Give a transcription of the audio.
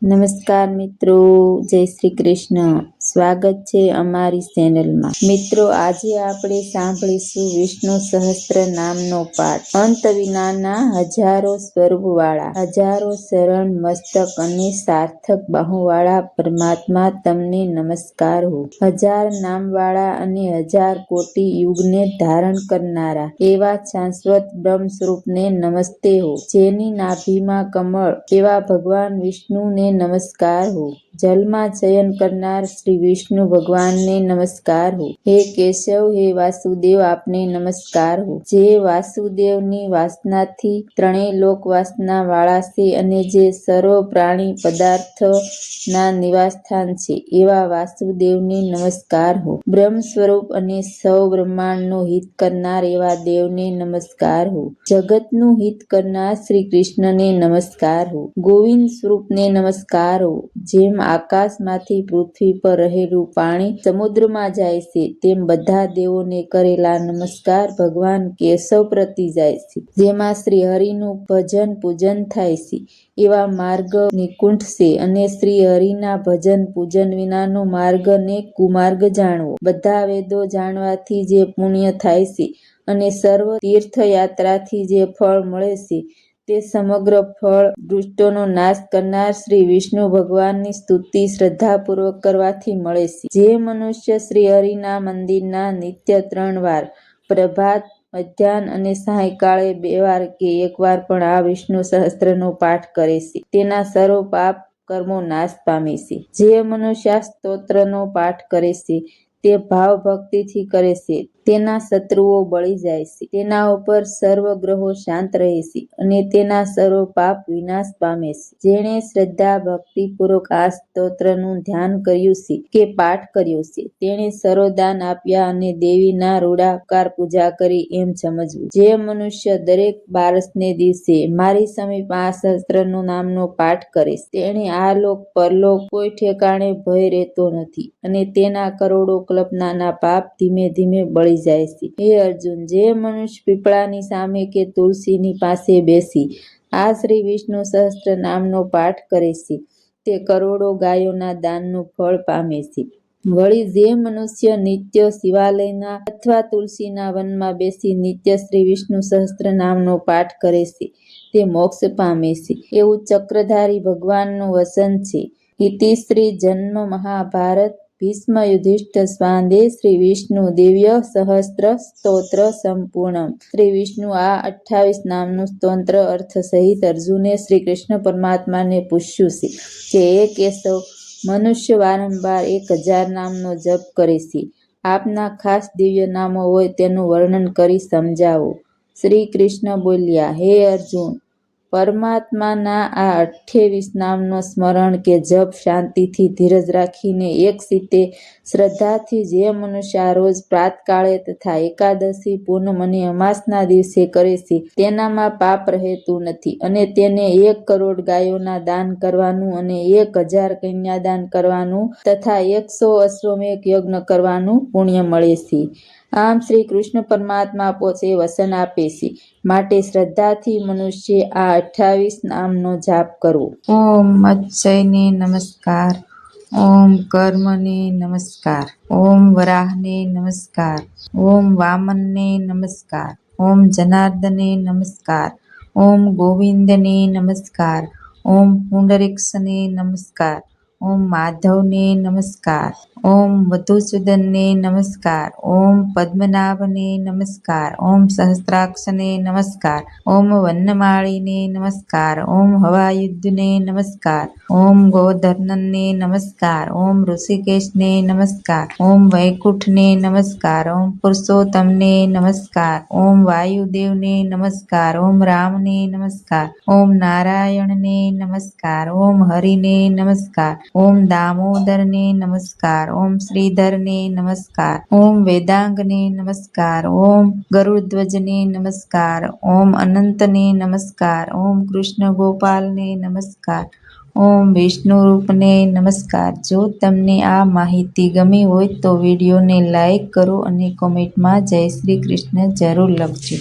નમસ્કાર મિત્રો, જય શ્રી કૃષ્ણ. સ્વાગત છે અમારી ચેનલમાં. મિત્રો, આજે આપણે સાંભળીશું વિષ્ણુ સહસ્ત્ર નામનો પાઠ. અંત વિનાના હજારો સ્વરૂપવાળા, હજારો શરણ મસ્તક અને સાર્થક બાહુવાળા પરમાત્મા તમને નમસ્કાર હો. હજાર નામવાળા અને હજાર કોટી યુગને ધારણ કરનારા એવા શાશ્વત બ્રહ્મ સ્વરૂપને નમસ્તે હો. જેની નાભીમાં કમળ એવા ભગવાન વિષ્ણુને નમસ્કાર હો. જલમાં શયન કરનાર શ્રી વિષ્ણુ ભગવાનને નમસ્કાર હો. હે કેશવ, હે વાસુદેવ, આપને નમસ્કાર હો. જે વાસુદેવની વાસનાથી ત્રણેય લોક વાસના વાળા છે અને જે સર્વ પ્રાણી પદાર્થના નિવાસસ્થાન છે એવા વાસુદેવને નમસ્કાર હો. બ્રહ્મ સ્વરૂપ અને સૌ બ્રહ્માંડનું હિત કરનાર એવા દેવને નમસ્કાર હો. જગતનું હિત કરનાર શ્રી કૃષ્ણને નમસ્કાર હો. ગોવિંદ સ્વરૂપને નમસ્કાર હો. જેમ આકાશમાંથી પૃથ્વી પર રહેલું પાણી સમુદ્રમાં જાય છે તેમ બધા દેવોને કરેલા નમસ્કાર ભગવાન કેશવ પ્રતિ જાય છે. જેમાં શ્રી હરિનું ભજન પૂજન થાય છે એવા માર્ગ નિકુંઠ છે અને શ્રી હરિના ભજન પૂજન વિનાનો માર્ગ ને કુમાર્ગ જાણવો. બધા વેદો જાણવાથી જે પુણ્ય થાય છે અને સર્વ તીર્થયાત્રાથી જે ફળ મળે છે તે સમગ્ર ફળ દુષ્ટોનો નાશ કરનાર શ્રી વિષ્ણુ ભગવાનની સ્તુતિ શ્રદ્ધાપૂર્વક કરવાથી મળે છે. જે મનુષ્ય શ્રી હરિના મંદિરના નિત્ય 3 વાર પ્રભાત, મધ્યાહ્ન અને સાયંકાળે 2 વાર કે 1 વાર પણ આ વિષ્ણુ સહસ્ત્રનો પાઠ કરે છે તેના સર્વ પાપ કર્મો નાશ પામે છે. જે મનુષ્ય આ સ્તોત્રનો પાઠ કરે છે તે ભાવ ભક્તિથી કરે છે તેના શત્રુઓ બળી જાય છે, તેના ઉપર સર્વ ગ્રહો શાંત રહે છે અને તેના સર્વ પાપ વિનાશ પામે છે. જેણે શ્રદ્ધા ભક્તિપૂર્વક આ સ્તોત્રનું ધ્યાન કર્યું છે કે પાઠ કર્યો છે તેણે સર્વદાન આપ્યા અને દેવીના રૂડાકાર પૂજા કરી એમ સમજવું. જે મનુષ્ય દરેક બારસને દિવસે મારી સમીપ આ સહસ્ત્રનો નામનો પાઠ કરે છે તેણે આ લોક પરલોક કોઈ ઠેકાણે ભય રહેતો નથી અને તેના કરોડો કલ્પનાના પાપ ધીમે ધીમે બળી જાય છે. હે અર્જુન, જે મનુષ્ય પીપળાની સામે કે તુલસીની પાસે બેસી આ શ્રી વિષ્ણુ સહસ્ત્ર નામનો પાઠ કરે છે તે કરોડો ગાયોના દાનનું ફળ પામે છે. વળી જે મનુષ્ય નિત્ય શિવાલયના અથવા તુલસીના વનમાં બેસી નિત્ય શ્રી વિષ્ણુ સહસ્ત્ર નામનો પાઠ કરે છે તે મોક્ષ પામે છે એવું ચક્રધારી ભગવાનનું વચન છે. ઇતિ શ્રી જન્મ મહાભારત ભીષ્મ યુધિષ્ઠિર સ્વાંદે શ્રી વિષ્ણુ દિવ્ય સહસ્ત્ર સ્તોત્ર સંપૂર્ણમ. શ્રી વિષ્ણુ આ 28 નામનું સ્તોત્ર અર્થ સહિત અર્જુને શ્રી કૃષ્ણ પરમાત્માને પૂછ્યું છે કે હે કેશવ, મનુષ્ય વારંવાર 1000 નામનો જપ કરે છે. આપના ખાસ દિવ્ય નામો હોય તેનું વર્ણન કરી સમજાવો. શ્રી કૃષ્ણ બોલ્યા, હે અર્જુન, પરમાત્માના આ 28 નામનો સ્મરણ કે જપ શાંતિથી ધીરજ રાખીને એકચિત્તે શ્રદ્ધાથી જે મનુષ્ય આ રોજ પ્રાતકાળે તથા એકાદશી, પૂનમ અને અમાસના દિવસે કરે છે તેનામાં પાપ રહેતું નથી અને તેને 1 કરોડ ગાયોના દાન કરવાનું અને 1000 કન્યાદાન કરવાનું તથા 100 અશ્વમેઘ યજ્ઞ કરવાનું પુણ્ય મળે છે. આમ શ્રી કૃષ્ણ પરમાત્મા પોતે વચન આપે છે માટે શ્રદ્ધાથી મનુષ્ય આ 28 નામનો જાપ કરવો. ઓમ મત્સ્યને નમસ્કાર, ઓમ કર્મને નમસ્કાર, ઓમ વરાહને નમસ્કાર, ઓમ વામનને નમસ્કાર, ઓમ જનાર્દને નમસ્કાર, ઓમ ગોવિંદને નમસ્કાર, ઓમ પુંડરીક્ષને નમસ્કાર, ઓમ માધવને નમસ્કાર, ઓમ મધુસૂદનને નમસ્કાર, ઓમ પદ્મનાભને નમસ્કાર, ઓમ સહસ્ત્રાક્ષને નમસ્કાર, ઓમ વનમાળીને નમસ્કાર, ઓમ હવાયુધને નમસ્કાર, ઓમ ગોધર્ણને નમસ્કાર, ઓમ ઋષિકેશને નમસ્કાર, ઓમ વૈકુંઠને નમસ્કાર, ઓમ પુરુષોત્તમને નમસ્કાર, ઓમ વાયુદેવને નમસ્કાર, ઓમ રામને નમસ્કાર, ઓમ નારાયણને નમસ્કાર, ઓમ હરિને નમસ્કાર, ઓમ દામોદરને નમસ્કાર, ઓમ શ્રીધરને નમસ્કાર, ઓમ વેદાંગને નમસ્કાર, ઓમ ગરુડધ્વજને નમસ્કાર, ઓમ અનંતને નમસ્કાર, ઓમ કૃષ્ણ ગોપાલને નમસ્કાર, ઓમ વિષ્ણુરૂપને નમસ્કાર. જો તમને આ માહિતી ગમી હોય તો વિડીયોને લાઈક કરો અને કોમેન્ટમાં જય શ્રી કૃષ્ણ જરૂર લખજો.